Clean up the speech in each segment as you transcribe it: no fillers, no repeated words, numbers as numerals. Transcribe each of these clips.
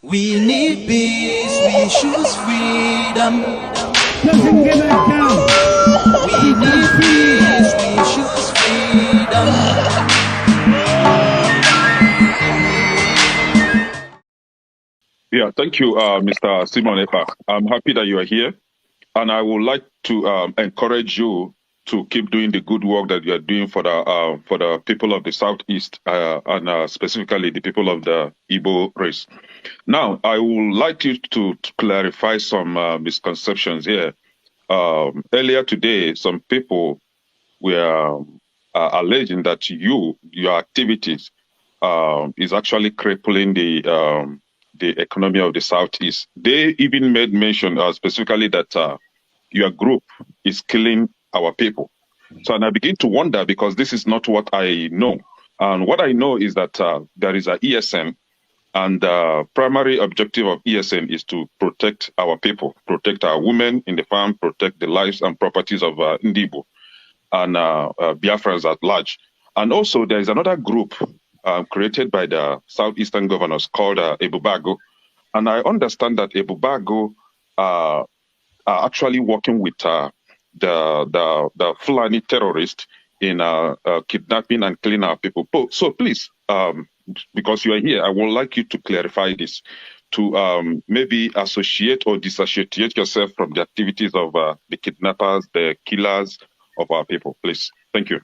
We need peace, we choose freedom. Doesn't give a damn. We need peace, we choose freedom. Yeah, thank you, Mr. Simon Ekpa. I'm happy that you are here, and I would like to encourage you to keep doing the good work that you are doing for the people of the Southeast, and specifically the people of the Igbo race. Now, I would like you to clarify some misconceptions here. Earlier today, some people were alleging that your activities is actually crippling the economy of the Southeast. They even made mention specifically that your group is killing our people. So, and I begin to wonder because this is not what I know. And what I know is that there is a ESN, and the primary objective of ESN is to protect our people, protect our women in the farm, protect the lives and properties of Ndibo and Biafrans at large. And also, there is another group created by the Southeastern governors called Ebubago. And I understand that Ebubago are actually working with the Fulani terrorists in kidnapping and killing our people. So please, because you are here, I would like you to clarify this, to maybe associate or disassociate yourself from the activities of the kidnappers, the killers of our people, please. Thank you.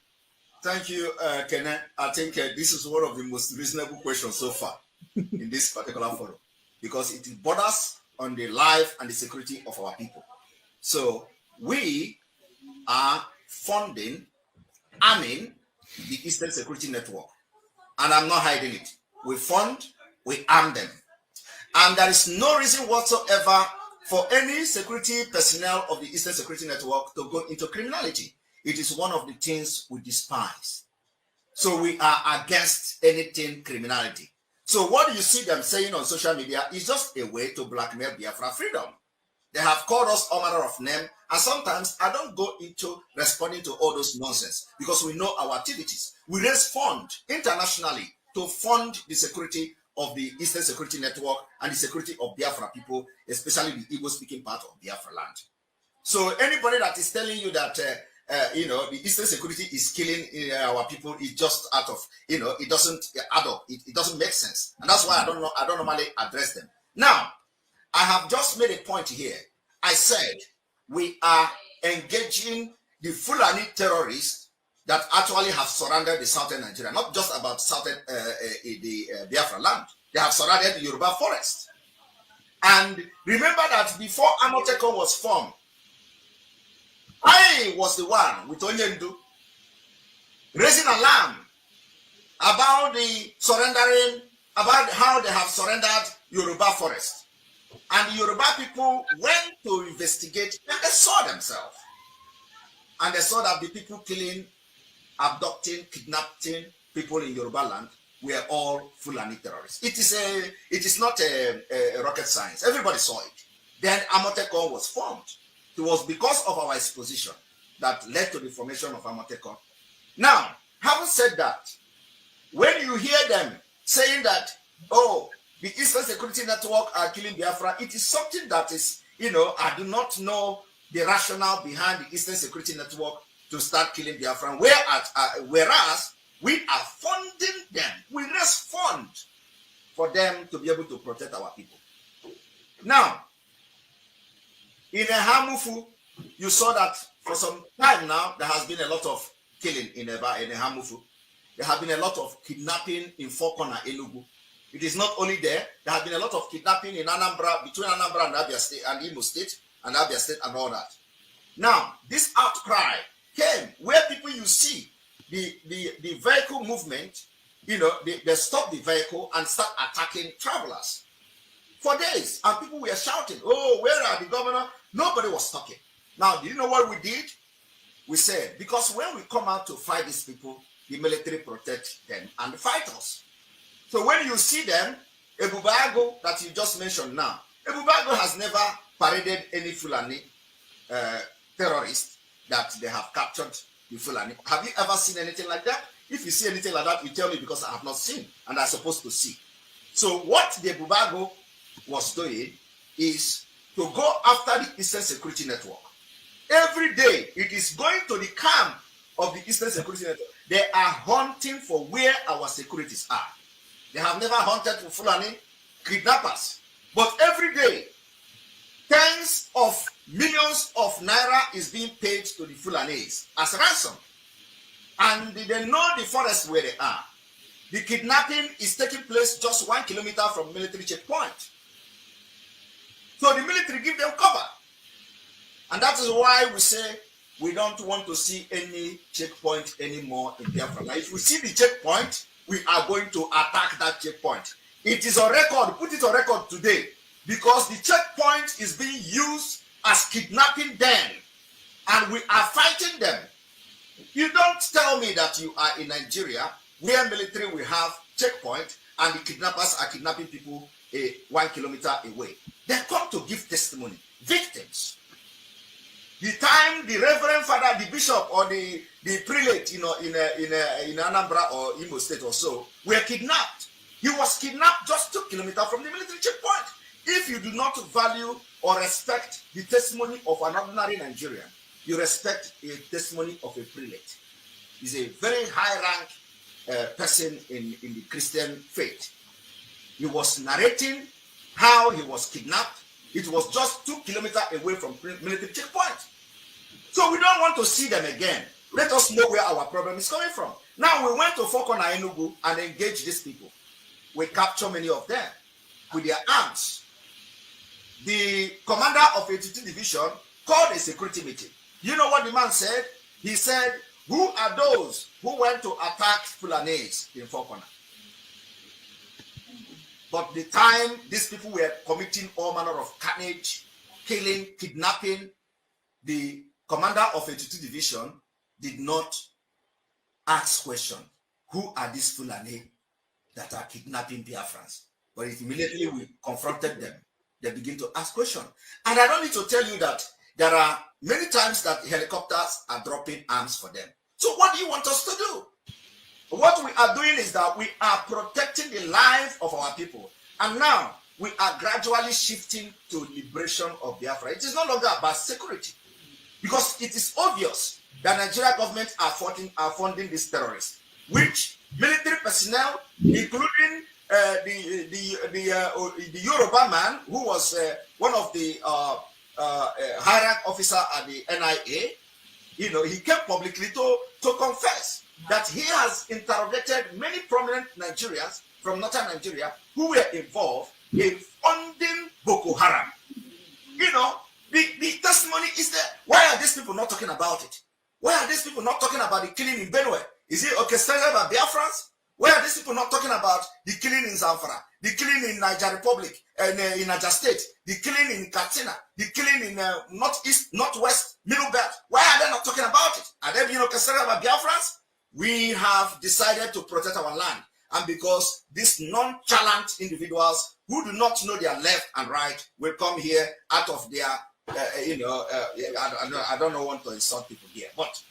Thank you, Kenneth. I think this is one of the most reasonable questions so far in this particular forum, because it borders on the life and the security of our people. So we are funding, arming the Eastern Security Network, and I'm not hiding it. We fund, we arm them, and there is no reason whatsoever for any security personnel of the Eastern Security Network to go into criminality. It is one of the things we despise. So we are against anything criminality. So what you see them saying on social media is just a way to blackmail Biafra freedom. They have called us all manner of names, and sometimes I don't go into responding to all those nonsense because we know our activities. We raise funds internationally to fund the security of the Eastern Security Network and the security of Biafra people, especially the Igbo-speaking part of Biafra land. So anybody that is telling you that the Eastern security is killing our people is just out of, it doesn't add up. It doesn't make sense. And that's why I don't normally address them. Now, I have just made a point here. I said we are engaging the Fulani terrorists that actually have surrounded the southern Nigeria, not just about southern the Biafra land. They have surrounded the Yoruba forest. And remember that before Amotekon was formed, I was the one with Onyendu raising alarm about the surrendering, about how they have surrendered Yoruba forest. And the Yoruba people went to investigate and they saw themselves. And they saw that the people killing, abducting, kidnapping people in Yoruba land were all Fulani terrorists. It is not a rocket science. Everybody saw it. Then Amotekon was formed. It was because of our exposition that led to the formation of Amotekon. Now, having said that, when you hear them saying that, oh, the Eastern Security Network are killing Biafra, it is something that is, I do not know the rationale behind the Eastern Security Network to start killing Biafra. Whereas we are funding them. We raise funds for them to be able to protect our people. Now, in a Hamufu, you saw that for some time now, there has been a lot of killing in a Hamufu. There have been a lot of kidnapping in Fokona, Enugu. It is not only there. There have been a lot of kidnapping in Anambra, between Anambra and Abia State, and Imo State, and Abia State, and all that. Now, this outcry came where people you see the vehicle movement, they stop the vehicle and start attacking travelers for days. And people were shouting, oh, where are the governor? Nobody was talking. Now, do you know what we did? We said, because when we come out to fight these people, the military protect them and fight us. So when you see them, Ebubago that you just mentioned now, Ebubago has never paraded any Fulani terrorists that they have captured the Fulani. Have you ever seen anything like that? If you see anything like that, you tell me because I have not seen and I'm supposed to see. So what the Ebubago was doing is to go after the Eastern Security Network. Every day, it is going to the camp of the Eastern Security Network. They are hunting for where our securities are. They have never hunted for Fulani kidnappers. But every day, tens of millions of naira is being paid to the Fulanis as ransom. And they know the forest where they are. The kidnapping is taking place just 1 kilometer from military checkpoint. So the military give them cover. And that is why we say we don't want to see any checkpoint anymore in Biafra. Now, if we see the checkpoint, we are going to attack that checkpoint. It is on record, put it on record today, because the checkpoint is being used as kidnapping den, and we are fighting them. You don't tell me that you are in Nigeria, where military will have checkpoint, and the kidnappers are kidnapping people 1 kilometer away. They come to give testimony, victims. The time the Reverend Father, the Bishop, or the prelate, in Anambra or Imo State or so, were kidnapped. He was kidnapped just 2 kilometers from the military checkpoint. If you do not value or respect the testimony of an ordinary Nigerian, you respect a testimony of a prelate. He's a very high-rank person in the Christian faith. He was narrating how he was kidnapped. It was just 2 kilometers away from military checkpoint. So we don't want to see them again. Let us know where our problem is coming from. Now we went to Fokona Enugu and engaged these people. We captured many of them with their arms. The commander of 82 Division called a security meeting. You know what the man said? He said, who are those who went to attack Fulanese in Fokona? But the time these people were committing all manner of carnage, killing, kidnapping, the commander of 82 Division did not ask question, who are these Fulani that are kidnapping Biafrans? But immediately we confronted them. They begin to ask questions. And I don't need to tell you that there are many times that helicopters are dropping arms for them. So what do you want us to do? What we are doing is that we are protecting the life of our people. And now we are gradually shifting to liberation of Biafra. It is no longer about security. Because it is obvious that Nigerian government are funding these terrorists, which military personnel, including the Yoruba man who was one of the high-rank officer at the NIA, he came publicly to confess that he has interrogated many prominent Nigerians from northern Nigeria who were involved in funding Boko Haram. The testimony is there. Why are these people not talking about it? Why are these people not talking about the killing in Benue? Is it orchestrated by Biafrans? Why are these people not talking about the killing in Zamfara, the killing in Niger Republic, and in Niger State, the killing in Katsina, the killing in Northeast, Northwest, Middle Belt? Why are they not talking about it? Are they being orchestrated by Biafrans? We have decided to protect our land. And because these nonchalant individuals who do not know their left and right will come here out of their, I don't know want to insult people here, but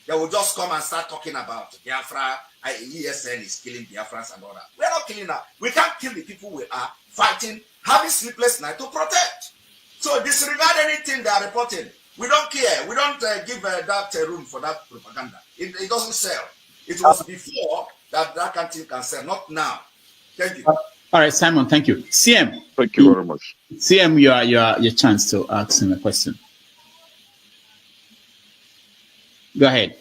they will just come and start talking about Biafra, ESN is killing Biafrans and all that. We're not killing that. We can't kill the people we are fighting, having sleepless night to protect. So disregard anything they are reporting. We don't care. We don't give that room for that propaganda. It doesn't sell. It was before that kind of thing can sell, not now. Thank you. All right, Simon, thank you. CM. Thank you very much. CM, your chance to ask him a question. Go ahead.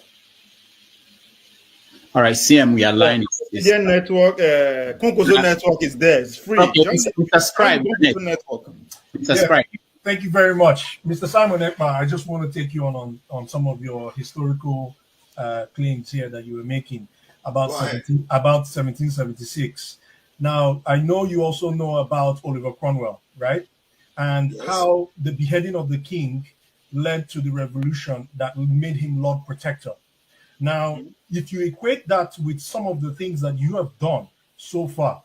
All right, CM, we are live. Indian network, Concoso network is there. It's free. Okay, subscribe. Subscribe. Yeah. Thank you very much. Mr. Simon Ekpa, I just want to take you on some of your historical claims here that you were making about 1776. Now, I know you also know about Oliver Cromwell, right? And yes, how the beheading of the king led to the revolution that made him Lord Protector. Now, if you equate that with some of the things that you have done so far,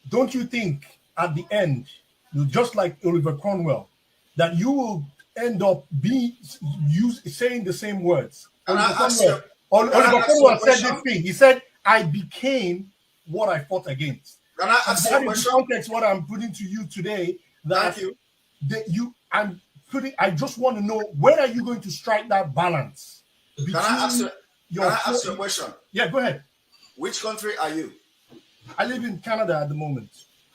don't you think at the end, just like Oliver Cromwell, that you will end up saying the same words? Oliver Cromwell said this thing. He said, I became what I fought against. Can I ask you a That is question? the context what I'm putting to you today. That I just want to know, when are you going to strike that balance? Can I ask you a question? Yeah, go ahead. Which country are you? I live in Canada at the moment.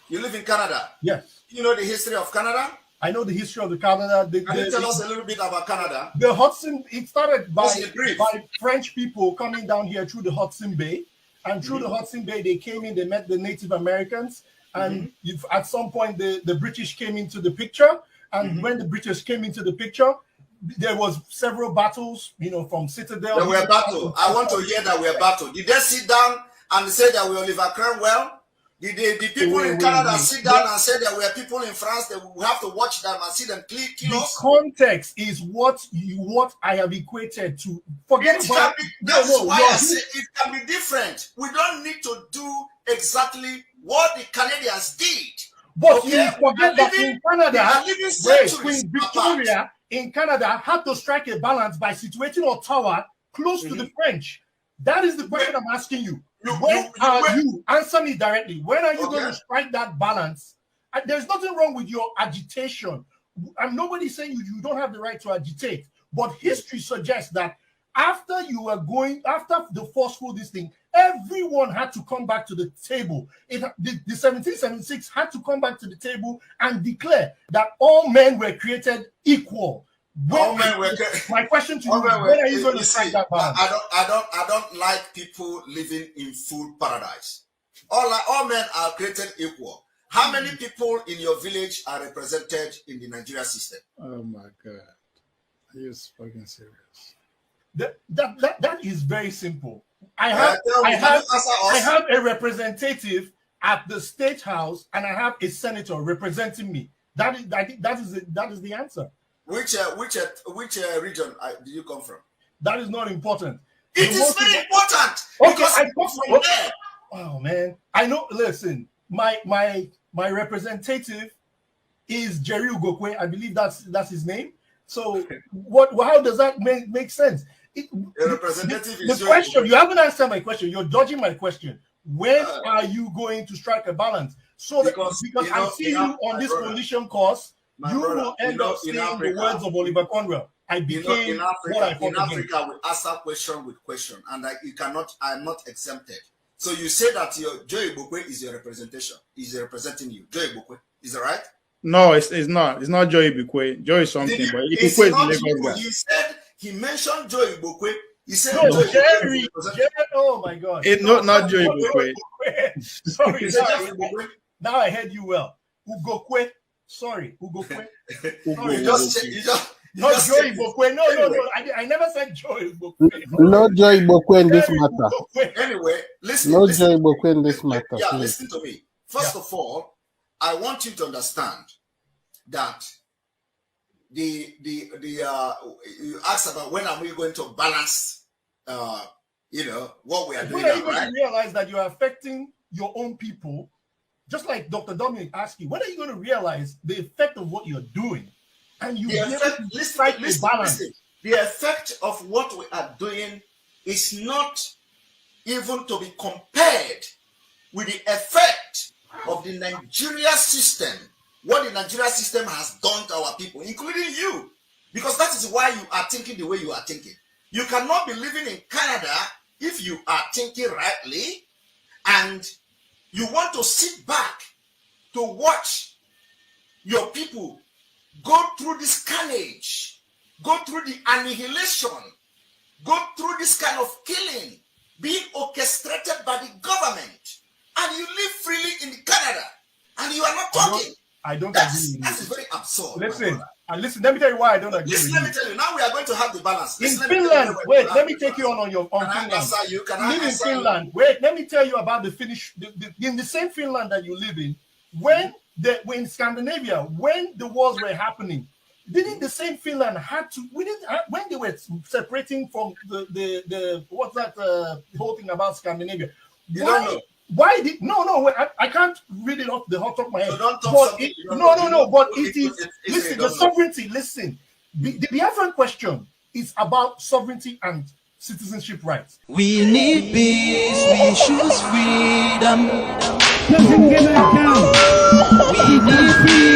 You live in Canada? Yes. You know the history of Canada? I know the history of the Canada. Can you tell us a little bit about Canada? The Hudson, it started by by French people coming down here through the Hudson Bay. And through the Hudson Bay, they came in, they met the Native Americans. And at some point, the British came into the picture. And when the British came into the picture, there was several battles, from Citadel. There were battles. I want to hear that we were battled. Did they sit down and say that we Oliver Cromwell? Did the people in Canada sit down and say there were people in France that we have to watch them and see them kill us? The context is what I have equated to. Forget about it. That's why I say it can be different. We don't need to do exactly what the Canadians did. But you forget that in Canada, Queen Victoria in Canada had to strike a balance by situating Ottawa close to the French. That is the question I'm asking you. When are you, answer me directly, when are you going to strike that balance? And there's nothing wrong with your agitation. I'm nobody saying you don't have the right to agitate, but history suggests that after the forceful this thing, everyone had to come back to the table. The 1776 had to come back to the table and declare that all men were created equal. My question to you: when are you going to strike that balance? I don't like people living in food paradise. All men are created equal. How many people in your village are represented in the Nigeria system? Oh my God, are you fucking serious? That is very simple. I have a representative at the State House, and I have a senator representing me. That is the answer. Which region did you come from? That is not important. It is very important. Okay, I come from there. Oh man, I know. Listen, my representative is Jerry Ugokwe. I believe that's his name. So how does that make sense? The representative is the question. You haven't answered my question. You're dodging my question. When are you going to strike a balance? So because I see you on this coalition course, you will end up saying the words of Oliver Cromwell. I became what I thought. In Africa, we answer question with question, and I'm not exempted. So you say that your Joe Ibokwe is your representation, is representing you. Joe Ibokwe, is that right? No, it's not. It's not Joe Ibokwe. Joe is something, but Ibokwe is the Lagos guy. He said he mentioned Joe Ibokwe. He said no, Jerry. Oh my God! Not Joe Ibokwe. Sorry. Now I heard you well. Ugokwe. Sorry, Ugokwe. You just not Joey Bokwe. No. I never said Joey Bokwe. No Joey Bokwe in this matter. Anyway, listen. No Joey Bokwe in this matter. Yeah, please. listen to me. First of all, I want you to understand that you asked about when are we going to balance, what we are doing. When are you going to realize that you are affecting your own people? Just like Dr. Dominic asked you, when are you going to realize the effect of what you're doing? And you listen, the effect of what we are doing is not even to be compared with the effect of the Nigeria system, what the Nigeria system has done to our people, including you. Because that is why you are thinking the way you are thinking. You cannot be living in Canada if you are thinking rightly and you want to sit back to watch your people go through this carnage, go through the annihilation, go through this kind of killing, being orchestrated by the government, and you live freely in Canada, and you are not talking. I don't agree with you. That is very absurd. Listen, let me tell you why I don't agree with you. Let me tell you, now we are going to have the balance. In Finland, wait, let me take you on Finland. In Finland, wait, let me tell you about the Finnish, in the same Finland that you live in, when Scandinavia, when the wars were happening, didn't the same Finland when they were separating from the what's that whole thing about Scandinavia? You don't know. Why did I can't read it off the hot top of my head. So don't talk but it is listen, the sovereignty, listen. The Biafran question is about sovereignty and citizenship rights. We need peace, we choose freedom. doesn't give a damn. We need peace.